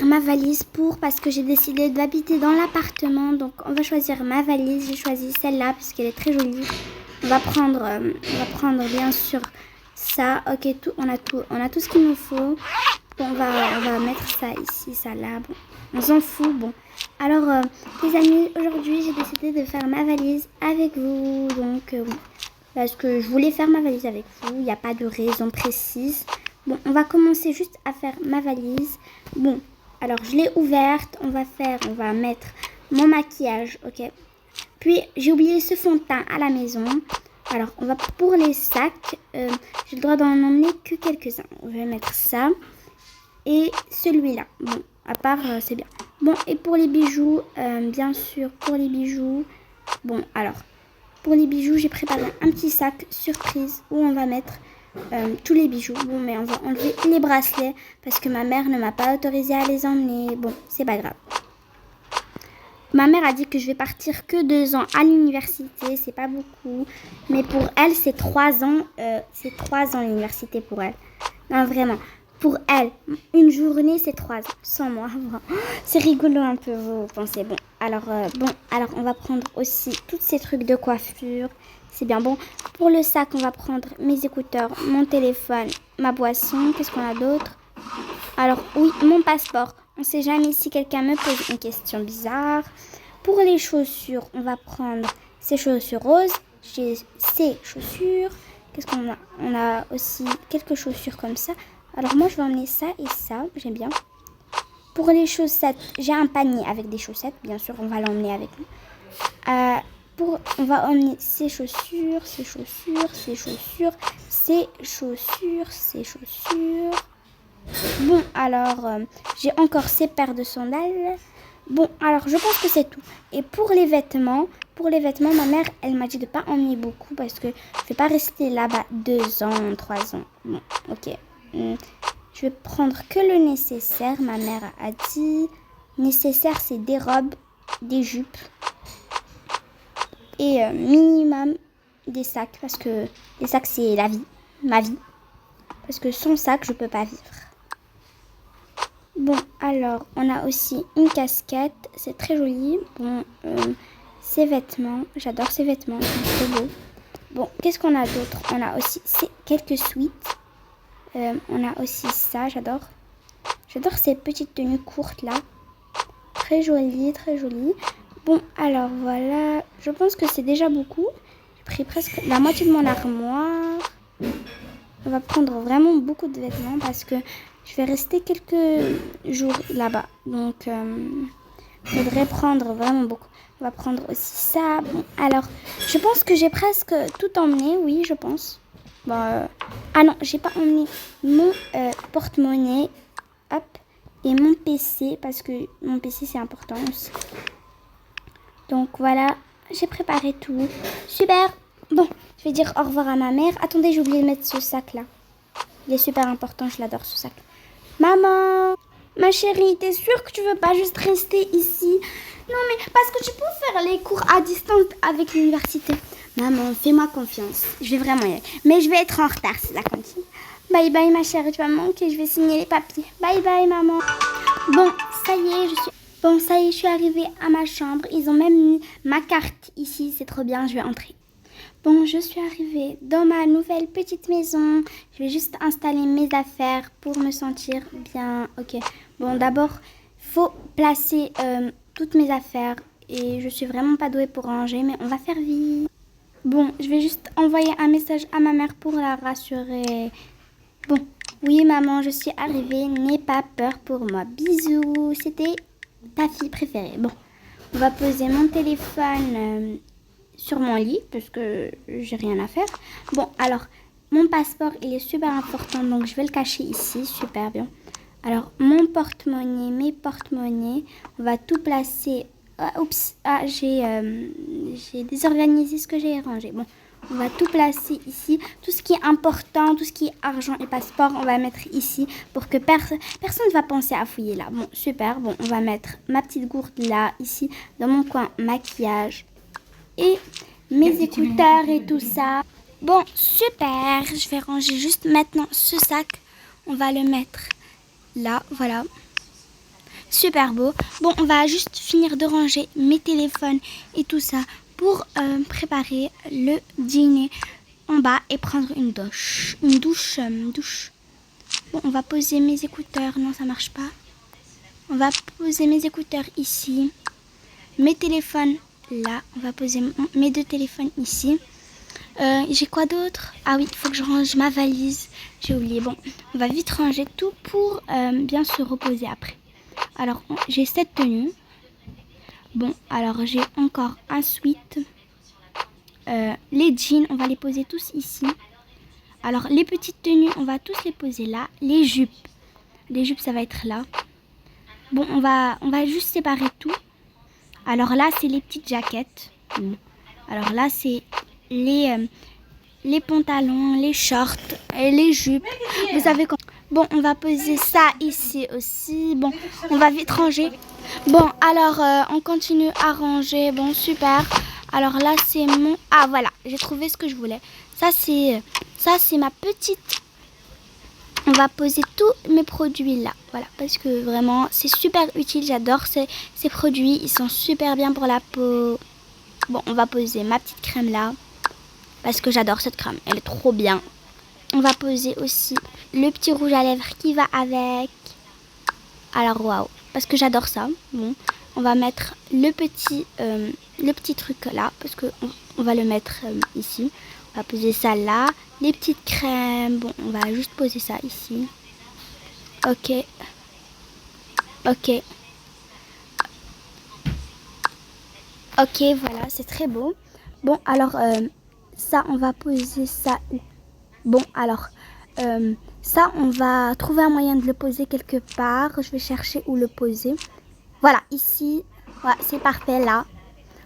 ma valise parce que j'ai décidé d'habiter dans l'appartement. Donc on va choisir ma valise. J'ai choisi celle-là parce qu'elle est très jolie. On va prendre bien sûr ça. Ok, on a tout ce qu'il nous faut. Bon, on va mettre ça ici, ça là. Bon, on s'en fout. Bon, alors les amis, aujourd'hui j'ai décidé de faire ma valise avec vous. Donc oui, parce que je voulais faire ma valise avec vous. Il n'y a pas de raison précise. Bon, on va commencer juste à faire ma valise. Bon, alors je l'ai ouverte. On va mettre mon maquillage, ok. Puis j'ai oublié ce fond de teint à la maison. Alors on va pour les sacs. J'ai le droit d'en emmener que quelques-uns. On va mettre ça et celui-là. Bon, à part c'est bien. Bon, et pour les bijoux, bien sûr pour les bijoux. Bon, alors pour les bijoux, j'ai préparé un petit sac surprise où on va mettre tous les bijoux. Bon, mais on va enlever les bracelets parce que ma mère ne m'a pas autorisé à les emmener. Bon, c'est pas grave. Ma mère a dit que je vais partir que 2 ans à l'université. C'est pas beaucoup. Mais pour elle, c'est 3 ans. C'est 3 ans l'université pour elle. Non, vraiment. Pour elle, une journée, c'est 3 ans. Sans moi. C'est rigolo un peu, vous pensez. Bon, alors on va prendre aussi tous ces trucs de coiffure. C'est bien bon. Pour le sac, on va prendre mes écouteurs, mon téléphone, ma boisson. Qu'est-ce qu'on a d'autre? Alors oui, mon passeport. On ne sait jamais si quelqu'un me pose une question bizarre. Pour les chaussures, on va prendre ces chaussures roses. J'ai ces chaussures. Qu'est-ce qu'on a? On a aussi quelques chaussures comme ça. Alors moi, je vais emmener ça et ça. J'aime bien. Pour les chaussettes, j'ai un panier avec des chaussettes. Bien sûr, on va l'emmener avec nous. On va emmener ces chaussures, ces chaussures, ces chaussures, ces chaussures, ces chaussures. Bon, alors, j'ai encore ces paires de sandales. Bon, alors, je pense que c'est tout. Et pour les vêtements, ma mère, elle m'a dit de ne pas emmener beaucoup parce que je ne vais pas rester là-bas 2 ans, 3 ans. Bon, ok. Je vais prendre que le nécessaire. Ma mère a dit, nécessaire, c'est des robes, des jupes et minimum des sacs parce que les sacs, c'est la vie, ma vie. Parce que sans sac, je ne peux pas vivre. Bon, alors, on a aussi une casquette. C'est très joli. Bon, ces vêtements. J'adore ces vêtements. C'est trop beau. Bon, qu'est-ce qu'on a d'autre? On a aussi quelques sweats. On a aussi ça. J'adore. J'adore ces petites tenues courtes là. Très jolies, très jolies. Bon, alors voilà. Je pense que c'est déjà beaucoup. J'ai pris presque la moitié de mon armoire. On va prendre vraiment beaucoup de vêtements parce que je vais rester quelques jours là-bas. Donc, il faudrait prendre vraiment beaucoup. On va prendre aussi ça. Bon, alors, je pense que j'ai presque tout emmené. Oui, je pense. Bon, ah non, j'ai pas emmené mon porte-monnaie. Hop. Et mon PC. Parce que mon PC, c'est important aussi. Donc, voilà. J'ai préparé tout. Super. Bon, je vais dire au revoir à ma mère. Attendez, j'ai oublié de mettre ce sac-là. Il est super important, je l'adore ce sac. Maman, ma chérie, t'es sûre que tu veux pas juste rester ici? Non mais parce que tu peux faire les cours à distance avec l'université. Maman, fais-moi confiance. Je vais vraiment y aller. Mais je vais être en retard si ça continue. Bye bye ma chérie, tu vas me manquer, je vais signer les papiers. Bye bye maman. Bon, ça y est, je suis arrivée à ma chambre. Ils ont même mis ma carte ici, c'est trop bien, je vais entrer. Bon, je suis arrivée dans ma nouvelle petite maison. Je vais juste installer mes affaires pour me sentir bien. Ok. Bon, d'abord, il faut placer toutes mes affaires. Et je suis vraiment pas douée pour ranger, mais on va faire vite. Bon, je vais juste envoyer un message à ma mère pour la rassurer. Bon, oui maman, je suis arrivée. N'aie pas peur pour moi. Bisous. C'était ta fille préférée. Bon, on va poser mon téléphone... sur mon lit parce que j'ai rien à faire. Bon, alors, mon passeport, il est super important, donc je vais le cacher ici, super bien. Alors, mon porte-monnaie, mes porte-monnaies, on va tout placer. J'ai désorganisé ce que j'ai rangé. Bon, on va tout placer ici. Tout ce qui est important, tout ce qui est argent et passeport, on va mettre ici pour que personne ne va penser à fouiller là. Bon, super. Bon, on va mettre ma petite gourde là, ici, dans mon coin maquillage. Et mes écouteurs et tout ça. Bon, super. Je vais ranger juste maintenant ce sac. On va le mettre là, voilà. super beau. Bon, on va juste finir de ranger mes téléphones et tout ça pour préparer le dîner en bas et prendre une douche. Douche. Bon, on va poser mes écouteurs. Non, ça marche pas. On va poser mes écouteurs ici. Mes téléphones là. On va poser mes 2 téléphones ici. J'ai quoi d'autre? Ah oui, il faut que je range ma valise. J'ai oublié. Bon, on va vite ranger tout pour bien se reposer après. Alors, j'ai cette tenue. Bon, alors j'ai encore un sweat. Les jeans, on va les poser tous ici. Alors, les petites tenues, on va tous les poser là. Les jupes, ça va être là. Bon, on va juste séparer tout. Alors là, c'est les petites jaquettes. Alors là, c'est les pantalons, les shorts, et les jupes. Vous savez quand... Bon, on va poser ça ici aussi. Bon, on va vite ranger. Bon, alors, on continue à ranger. Bon, super. Alors là, c'est mon... Ah, voilà, j'ai trouvé ce que je voulais. Ça, c'est ma petite... On va poser tous mes produits là. Voilà, parce que vraiment, c'est super utile. J'adore ces produits. Ils sont super bien pour la peau. Bon, on va poser ma petite crème là. Parce que j'adore cette crème. Elle est trop bien. On va poser aussi le petit rouge à lèvres qui va avec. Alors, waouh. Parce que j'adore ça. Bon, on va mettre le petit truc là. Parce que on va le mettre ici. On va poser ça là. Les petites crèmes. Bon, on va juste poser ça ici. Ok. Ok. Ok, voilà, c'est très beau. Bon, alors, ça, on va poser ça où? Bon, alors, ça, on va trouver un moyen de le poser quelque part. Je vais chercher où le poser. Voilà, ici. Voilà, c'est parfait, là.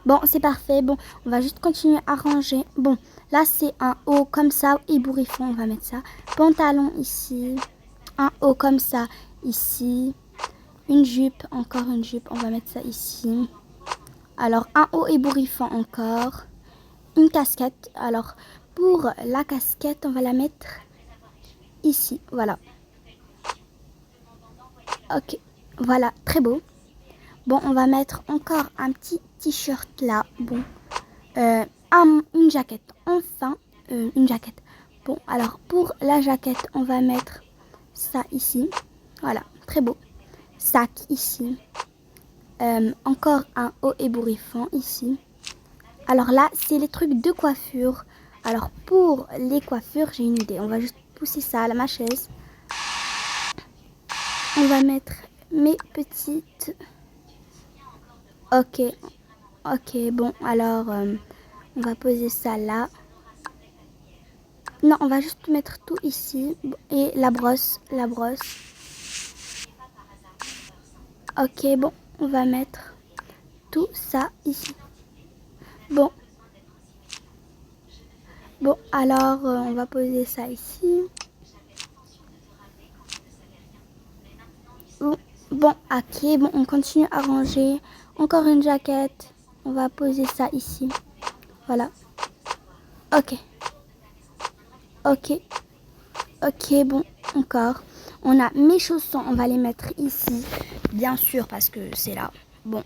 Bon, c'est parfait. Bon, on va juste continuer à ranger. Bon, là, c'est un haut comme ça, ébouriffant. On va mettre ça. Pantalon ici. Un haut comme ça, ici. Une jupe, encore une jupe. On va mettre ça ici. Alors, un haut ébouriffant encore. Une casquette. Alors, pour la casquette, on va la mettre ici. Voilà. Ok. Voilà, très beau. Bon, on va mettre encore un petit t-shirt là. Bon. Une jaquette. Enfin, une jaquette. Bon, alors, pour la jaquette, on va mettre ça ici. Voilà, très beau. Sac ici. Encore un haut ébouriffant ici. Alors là, c'est les trucs de coiffure. Alors pour les coiffures, j'ai une idée. On va juste pousser ça à ma chaise. On va mettre mes petites... Ok. Ok, bon, alors on va poser ça là. Non, on va juste mettre tout ici. Et la brosse. Ok, bon, on va mettre tout ça ici. Bon, alors on va poser ça ici. Bon, ok, bon, on continue à ranger. Encore une jaquette. On va poser ça ici. Voilà. Ok. Ok, bon, encore. On a mes chaussons, on va les mettre ici. Bien sûr, parce que c'est là. Bon,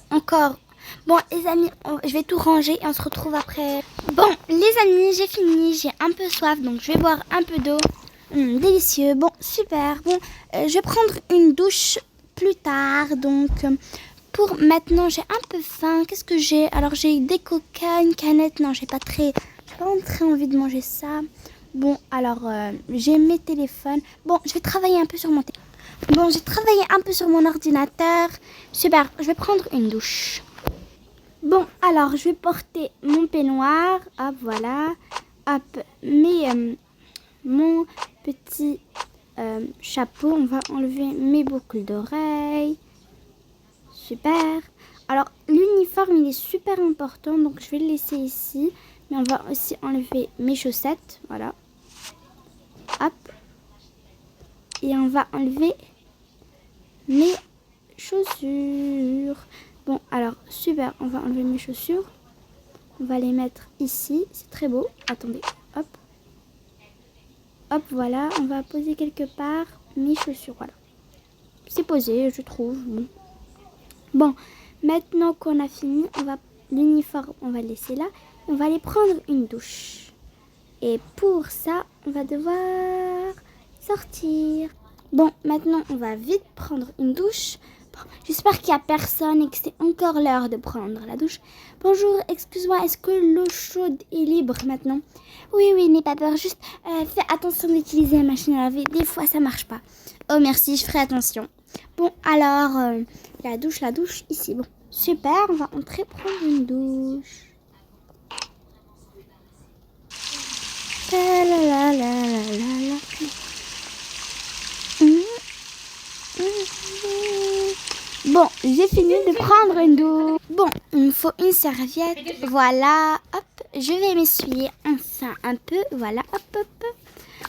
encore. Bon, les amis, je vais tout ranger et on se retrouve après. Bon, les amis, j'ai fini. J'ai un peu soif, donc je vais boire un peu d'eau. Délicieux. Bon, super. Bon, je vais prendre une douche plus tard. Donc, pour maintenant, j'ai un peu faim. Qu'est-ce que j'ai? Alors, j'ai des coca, une canette. Non, j'ai pas très envie de manger ça. Bon, alors, j'ai mes téléphones. Bon, je vais travailler un peu sur mon téléphone. Bon, j'ai travaillé un peu sur mon ordinateur. Super, je vais prendre une douche. Bon, alors, je vais porter mon peignoir. Hop, voilà. Hop, mon petit chapeau. On va enlever mes boucles d'oreilles. Super. Alors, l'uniforme, il est super important. Donc, je vais le laisser ici. Mais on va aussi enlever mes chaussettes. Voilà. Hop. Et on va enlever mes chaussures. Bon, alors, super. On va enlever mes chaussures. On va les mettre ici. C'est très beau. Attendez. Hop. Hop, voilà. On va poser quelque part mes chaussures. Voilà. c'est posé, je trouve. Bon, maintenant qu'on a fini, l'uniforme, on va le laisser là. On va aller prendre une douche. Et pour ça, on va devoir sortir. Bon, maintenant, on va vite prendre une douche. Bon, j'espère qu'il n'y a personne et que c'est encore l'heure de prendre la douche. Bonjour, excuse-moi, est-ce que l'eau chaude est libre maintenant? Oui, n'aie pas peur, juste fais attention d'utiliser la machine à laver. Des fois, ça marche pas. Oh, merci, je ferai attention. Bon, alors, la douche, ici. Bon, super, on va entrer prendre une douche. La la la la la la. Bon, j'ai fini de prendre une douche. Bon, il me faut une serviette. Voilà, hop, je vais m'essuyer un peu. Voilà, hop.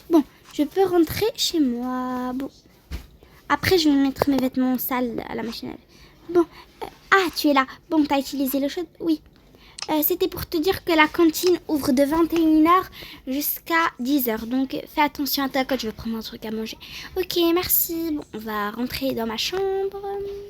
Bon, je peux rentrer chez moi. Bon, après, je vais mettre mes vêtements sales à la machine à laver. Bon, tu es là. Bon, t'as utilisé l'eau chaude? Oui. C'était pour te dire que la cantine ouvre de 21h jusqu'à 10h. Donc, fais attention à toi quand je vais prendre un truc à manger. Ok, merci. Bon, on va rentrer dans ma chambre.